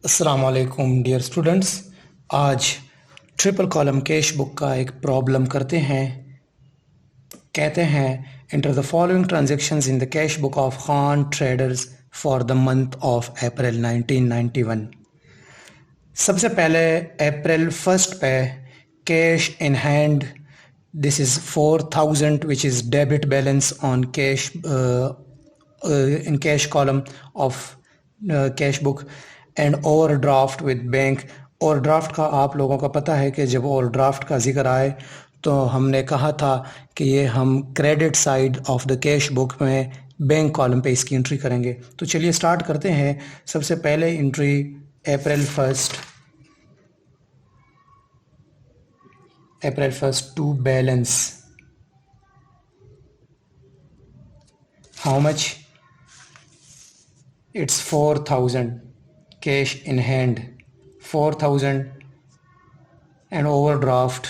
अस्सलामुअलैकुम dear students. आज triple column cash book का एक प्रॉब्लम करते हैं। कहते हैं enter the following transactions in the cash book of Khan traders for the month of April 1991। सबसे पहले अप्रैल 1 पे cash in hand, this is 4000 which is debit balance on cash in cash column of cash book and overdraft with bank. Overdraft का आप लोगों को पता है कि जब ओवरड्राफ्ट का जिक्र आए तो हमने कहा था कि ये हम credit side of the cash book में बैंक कॉलम पे इसकी एंट्री करेंगे। तो चलिए स्टार्ट करते हैं। सबसे पहले entry April 1 to balance, how much? It's 4000 cash in hand, 4000 and overdraft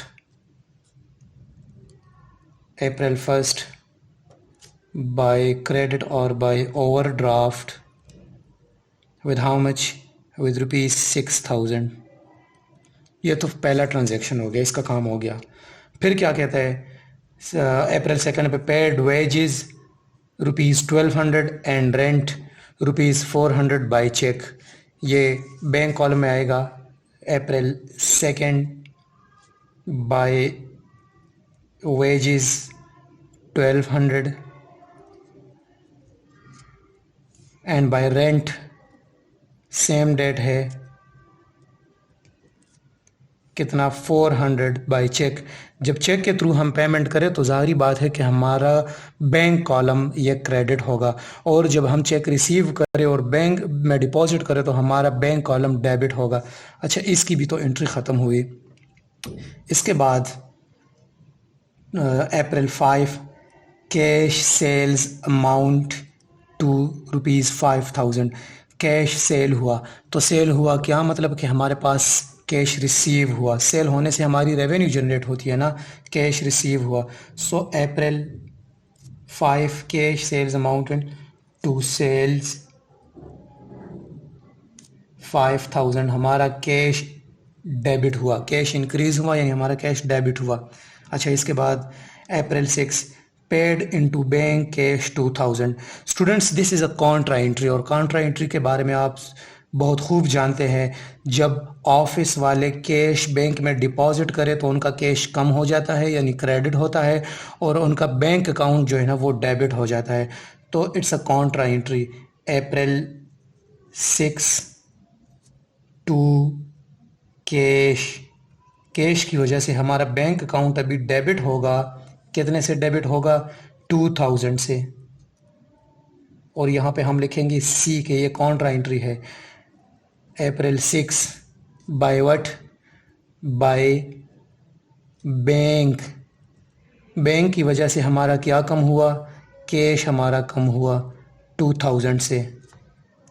April 1st by credit or by overdraft with how much? With rupees 6000। ये तो पहला ट्रांजैक्शन हो गया, इसका काम हो गया। फिर क्या कहता है अप्रैल 2 पे paid wages rupees 1200 and rent rupees 400 by cheque. ये बैंक कॉलम में आएगा। April 2 by wages 1200 and by rent same date है, कितना? 400 बाई चेक। जब चेक के थ्रू हम पेमेंट करें तो ज़ाहिरी बात है कि हमारा बैंक कॉलम ये क्रेडिट होगा, और जब हम चेक रिसीव करें और बैंक में डिपॉजिट करें तो हमारा बैंक कॉलम डेबिट होगा। अच्छा, इसकी भी तो एंट्री ख़त्म हुई। इसके बाद April 5 cash sales amount to rupees 5000। Cash sale हुआ, तो सेल हुआ क्या मतलब कि हमारे पास कैश रिसीव हुआ। सेल होने से हमारी रेवेन्यू जनरेट होती है ना, कैश रिसीव हुआ। So April 5 cash sales amounted to sales 5000, हमारा कैश डेबिट हुआ। कैश इंक्रीज हुआ यानी हमारा कैश डेबिट हुआ। अच्छा, इसके बाद April 6 paid into bank cash 2000। Students, this is a contra entry, और कॉन्ट्रा एंट्री के बारे में आप बहुत खूब जानते हैं। जब ऑफिस वाले कैश बैंक में डिपॉजिट करें तो उनका कैश कम हो जाता है यानी क्रेडिट होता है, और उनका बैंक अकाउंट जो है ना वो डेबिट हो जाता है। तो it's a contra entry. April 6 to cash की वजह से हमारा बैंक अकाउंट अभी डेबिट होगा। कितने से डेबिट होगा? 2000 से। और यहाँ पे हम लिखेंगे सी के ये कॉन्ट्रा एंट्री है। अप्रैल 6 by what? By bank. Bank की वजह से हमारा क्या कम हुआ? कैश हमारा कम हुआ 2000 से।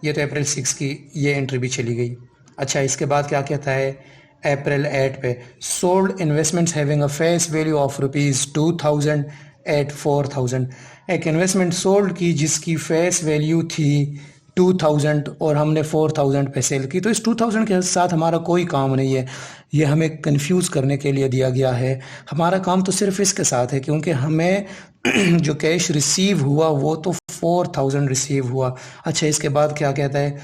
ये तो अप्रैल 6 की ये एंट्री भी चली गई। अच्छा, इसके बाद क्या कहता है अप्रैल 8 पे sold investments having a face value of rupees 2000 at 4000। एक इन्वेस्टमेंट सोल्ड की जिसकी फेस वैल्यू थी 2000 और हमने 4000 पे सेल की। तो इस 2000 के साथ हमारा कोई काम नहीं है, ये हमें कंफ्यूज करने के लिए दिया गया है। हमारा काम तो सिर्फ इसके साथ है क्योंकि हमें जो कैश रिसीव हुआ वो तो 4000 रिसीव हुआ। अच्छा, इसके बाद क्या कहता है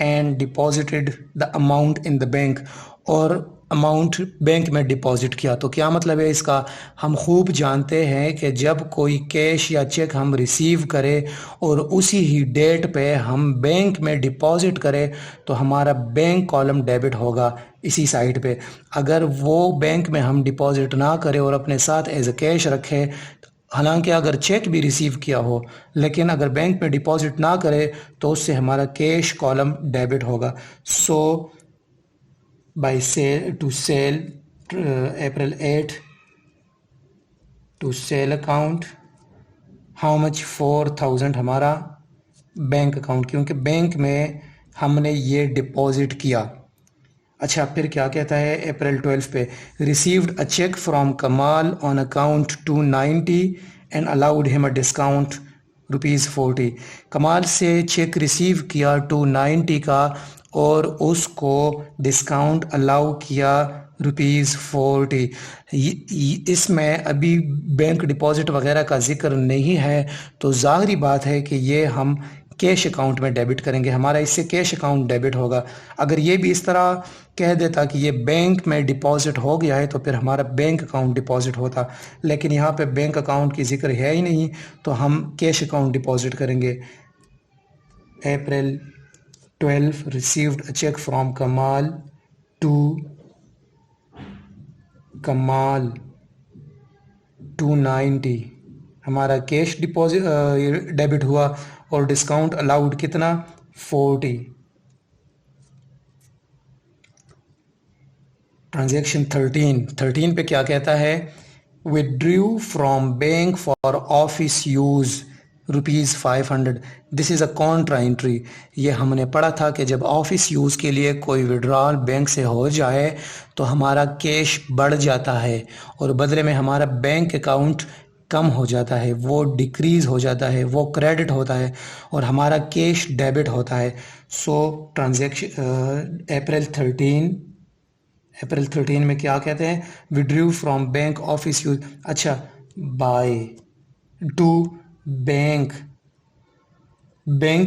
and deposited the amount in the bank, और अमाउंट बैंक में डिपॉजिट किया। तो क्या मतलब है इसका? हम खूब जानते हैं कि जब कोई कैश या चेक हम रिसीव करें और उसी ही डेट पे हम बैंक में डिपॉजिट करें तो हमारा बैंक कॉलम डेबिट होगा इसी साइड पे। अगर वो बैंक में हम डिपॉजिट ना करें और अपने साथ एज अ कैश रखें, हालांकि अगर चेक भी रिसीव किया हो लेकिन अगर बैंक में डिपॉजिट ना करे तो उससे हमारा कैश कॉलम डेबिट होगा। So by sale to sale April 8 to sale account how much? 4000 हमारा बैंक अकाउंट, क्योंकि बैंक में हमने ये डिपॉजिट किया। अच्छा, फिर क्या कहता है अप्रैल 12 पे रिसीव्ड अ चेक फ्रॉम कमाल on account 290 and allowed him a discount rupees 40। कमाल से चेक रिसीव किया 290 का और उसको डिस्काउंट अलाउ किया ₹40। इसमें अभी बैंक डिपॉजिट वगैरह का जिक्र नहीं है, तो ज़ाहिरी बात है कि ये हम कैश अकाउंट में डेबिट करेंगे, हमारा इससे कैश अकाउंट डेबिट होगा। अगर ये भी इस तरह कह देता कि ये बैंक में डिपॉजिट हो गया है तो फिर हमारा बैंक अकाउंट डिपॉजिट होता, लेकिन यहाँ पे बैंक अकाउंट की जिक्र है ही नहीं, तो हम कैश अकाउंट डिपॉजिट करेंगे। April 12 received a check from Kamal to Kamal 290। हमारा कैश डिपॉजिट डेबिट हुआ और डिस्काउंट अलाउड कितना 40। ट्रांजैक्शन 13 पे क्या कहता है, withdrew from bank for office use ₹500। This is a contra entry. ये हमने पढ़ा था कि जब ऑफिस यूज़ के लिए कोई विड्रॉल बैंक से हो जाए तो हमारा कैश बढ़ जाता है और बदले में हमारा बैंक अकाउंट कम हो जाता है, वो डिक्रीज़ हो जाता है, वो क्रेडिट होता है और हमारा कैश डेबिट होता है। सो ट्रांजैक्शन अप्रैल 13 में क्या कहते हैं, withdrew from bank office use. अच्छा, बाय टू बैंक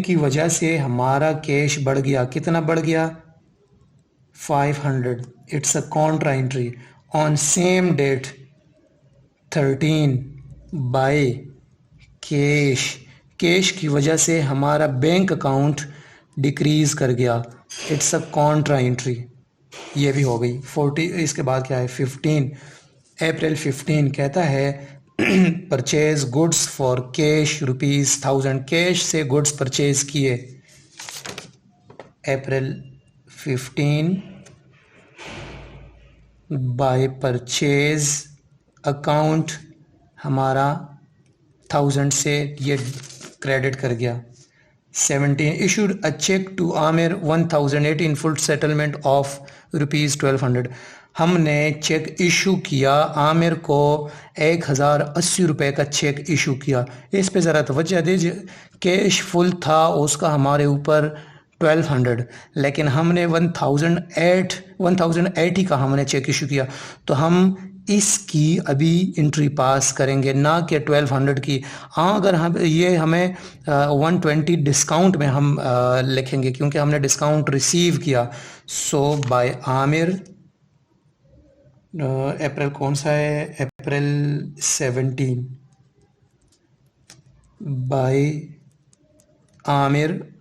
की वजह से हमारा कैश बढ़ गया, कितना बढ़ गया 500। It's a contra entry on same date 13 by cash की वजह से हमारा बैंक अकाउंट डिक्रीज कर गया, इट्स अ कॉन्ट्रा एंट्री। ये भी हो गई 40। इसके बाद क्या है 15, अप्रैल 15 कहता है purchase goods for cash ₹1000। Cash से गुड्स परचेज किए। अप्रैल 15 बाय परचेज अकाउंट हमारा 1000 से ये क्रेडिट कर गया। 17 issued a check to Aamir 1080 in full settlement of ₹1200। हमने चेक इशू किया, आमिर को 1080 का चेक इशू किया। इस पे ज़रा तवज्जो दीजिए, कैश फुल था उसका हमारे ऊपर 1200, लेकिन हमने 1080 का हमने चेक इशू किया, तो हम इसकी अभी एंट्री पास करेंगे, ना कि 1200 की। हाँ, अगर हम ये हमें 120 डिस्काउंट में हम लिखेंगे क्योंकि हमने डिस्काउंट रिसीव किया। सो बाय आमिर, अप्रैल कौन सा है, अप्रैल 17 बाय आमिर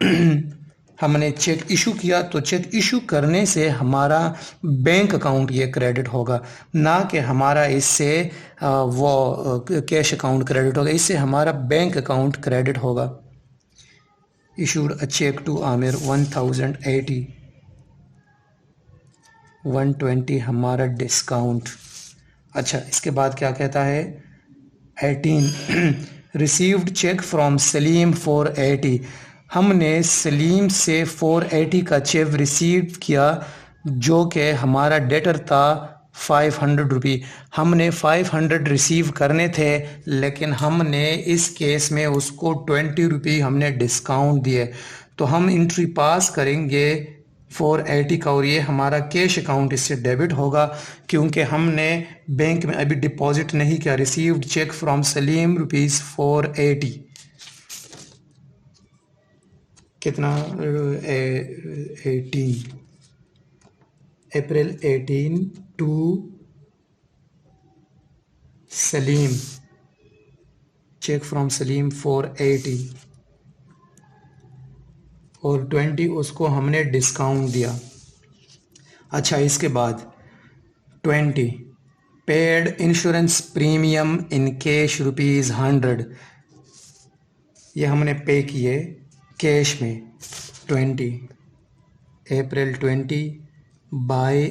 हमने चेक इशू किया, तो चेक इशू करने से हमारा बैंक अकाउंट ये क्रेडिट होगा, ना कि हमारा इससे वो कैश अकाउंट क्रेडिट होगा, इससे हमारा बैंक अकाउंट क्रेडिट होगा। Issued a cheque to Aamir 1080, 120 हमारा डिस्काउंट। अच्छा, इसके बाद क्या कहता है 18 रिसीव्ड चेक फ्रॉम सलीम 480। हमने सलीम से 480 का चेक रिसीव किया जो कि हमारा डेटर था 500 रुपये। हमने 500 रिसीव करने थे, लेकिन हमने इस केस में उसको 20 रुपये हमने डिस्काउंट दिए, तो हम एंट्री पास करेंगे 480 का और ये हमारा कैश अकाउंट इससे डेबिट होगा क्योंकि हमने बैंक में अभी डिपॉजिट नहीं किया। रिसीव्ड चेक फ्रॉम सलीम ₹480, कितना 18, April 18 to Salim, cheque from Salim 480 और 20 उसको हमने डिस्काउंट दिया। अच्छा, इसके बाद 20 paid insurance premium in cash ₹100। ये हमने पे किए कैश में 20, अप्रैल 20 बाय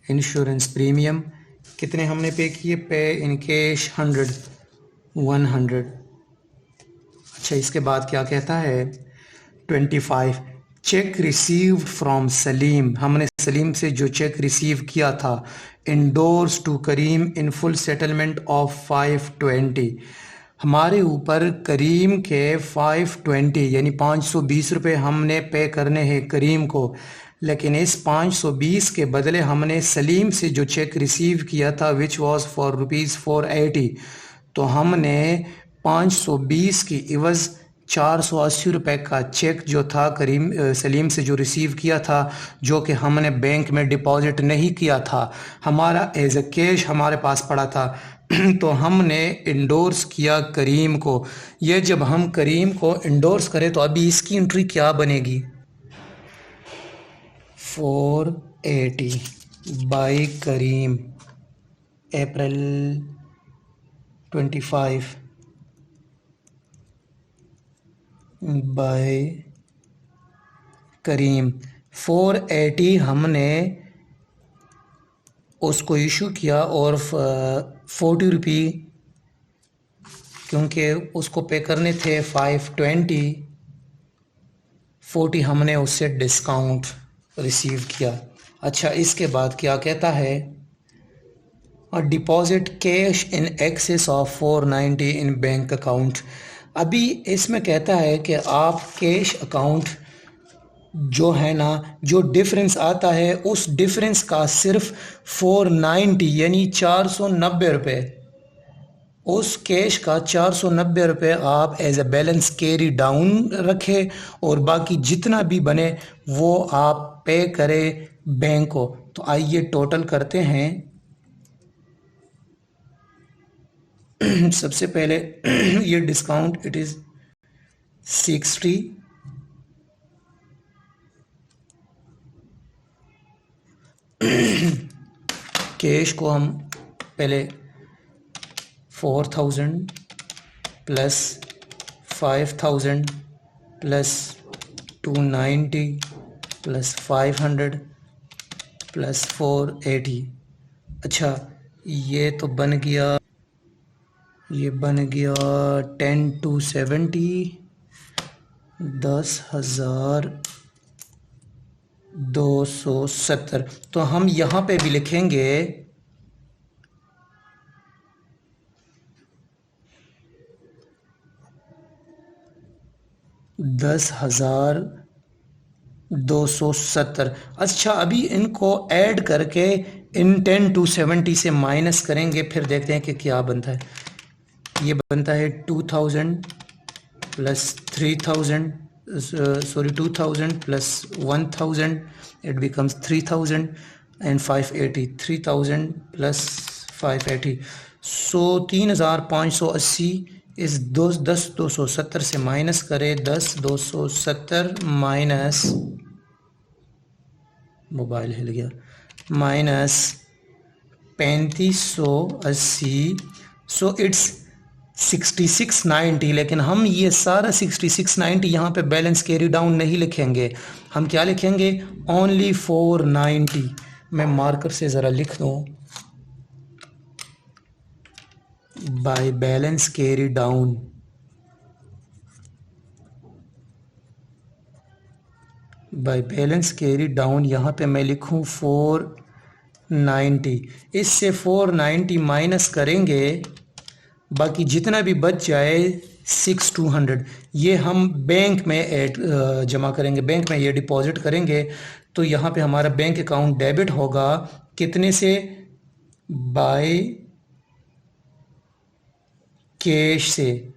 इंश्योरेंस प्रीमियम कितने हमने पे किए, पे इन कैश 100। अच्छा, इसके बाद क्या कहता है 25 चेक रिसीव्ड फ्रॉम सलीम। हमने सलीम से जो चेक रिसीव किया था, endorse to Karim in full settlement of 520। हमारे ऊपर करीम के 520 यानी 520 रुपये हमने पे करने हैं करीम को, लेकिन इस 520 के बदले हमने सलीम से जो चेक रिसीव किया था विच वॉज फॉर ₹480, तो हमने 520 की इवज़ 480 रुपये का चेक जो था सलीम से जो रिसीव किया था, जो कि हमने बैंक में डिपॉजिट नहीं किया था, हमारा एज ए कैश हमारे पास पड़ा था। तो हमने इंडोर्स किया करीम को। ये जब हम करीम को इंडोर्स करें तो अभी इसकी एंट्री क्या बनेगी? 480 बाय करीम अप्रैल 25 बाय करीम 480 हमने उसको इशू किया और 40 रुपये क्योंकि उसको पे करने थे 520, 40 हमने उससे डिस्काउंट रिसीव किया। अच्छा, इसके बाद क्या कहता है? Deposit cash in excess of 490 in bank account. अभी इसमें कहता है कि आप कैश अकाउंट जो है ना, जो डिफरेंस आता है उस डिफरेंस का सिर्फ 490 यानी 490 रुपये, उस कैश का 490 रुपये आप as a balance carry down रखें और बाकी जितना भी बने वो आप पे करें बैंक को। तो आइए टोटल करते हैं। सबसे पहले ये डिस्काउंट इट इज़ 60, कैश को हम पहले 4000 प्लस 5000 प्लस 290 प्लस 500 प्लस 480। अच्छा, ये तो बन गया, ये बन गया 10 to 70, 10,270। तो हम यहाँ पे भी लिखेंगे 10,270। अच्छा, अभी इनको ऐड करके इन 10 to 70 से माइनस करेंगे, फिर देखते हैं कि क्या बनता है। ये बनता है 2000 plus 3000 2000 plus 1000 it becomes 3000 and 580, 3000 plus 580, सो 3580 इस 10,270 से माइनस करें, 10,270 माइनस, मोबाइल हिल गया, माइनस 3580, सो इट्स 6690। लेकिन हम ये सारा 6690 यहाँ पे बैलेंस कैरी डाउन नहीं लिखेंगे, हम क्या लिखेंगे? ओनली 490। मैं मार्कर से ज़रा लिख दूँ, by balance carry down, by balance carry down यहाँ पे मैं लिखूँ 490। इससे 490 माइनस करेंगे, बाकी जितना भी बच जाए 6200 ये हम बैंक में जमा करेंगे, बैंक में ये डिपॉजिट करेंगे। तो यहाँ पे हमारा बैंक अकाउंट डेबिट होगा कितने से? बाय कैश से।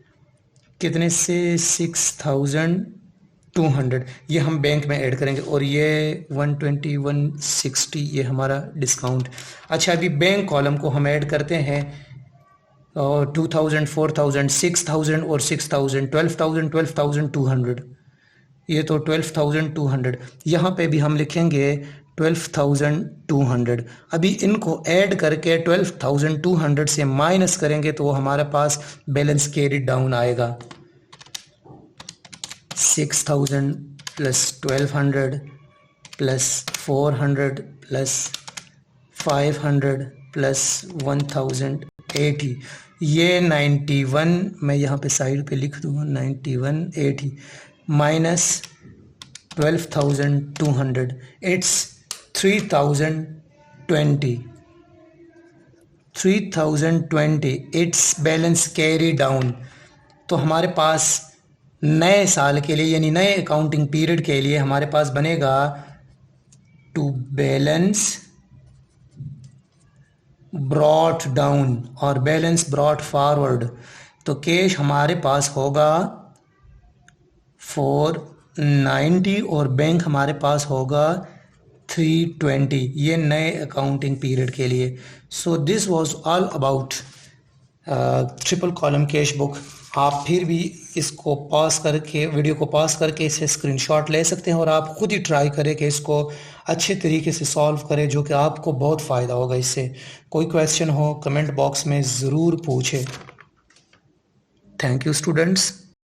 कितने से? 6200 ये हम बैंक में ऐड करेंगे और ये 120 160 ये हमारा डिस्काउंट। अच्छा, अभी बैंक कॉलम को हम ऐड करते हैं, और 2000 4000 6000 और 6000 12,000 12,200, ये तो 12,200। यहाँ पे भी हम लिखेंगे 12,200। अभी इनको ऐड करके 12,200 से माइनस करेंगे तो हमारे पास बैलेंस कैरी डाउन आएगा 6,000 प्लस 1,200 प्लस 400 प्लस 500 प्लस 1,080, ये 91 मैं यहाँ पे साइड पे लिख दूँगा 9180 minus 12,200 it's 3,020 it's balance carry down. तो हमारे पास नए साल के लिए यानी नए अकाउंटिंग पीरियड के लिए हमारे पास बनेगा टू बैलेंस ब्रॉट डाउन और बैलेंस ब्रॉट फॉरवर्ड। तो कैश हमारे पास होगा 490 और बैंक हमारे पास होगा 320, ये नए अकाउंटिंग पीरियड के लिए। So this was all about triple column cash book. आप फिर भी इसको पॉज करके, वीडियो को पॉज करके इसे स्क्रीनशॉट ले सकते हैं और आप खुद ही ट्राई करें कि इसको अच्छे तरीके से सॉल्व करें, जो कि आपको बहुत फ़ायदा होगा इससे। कोई क्वेश्चन हो कमेंट बॉक्स में ज़रूर पूछें। Thank you students.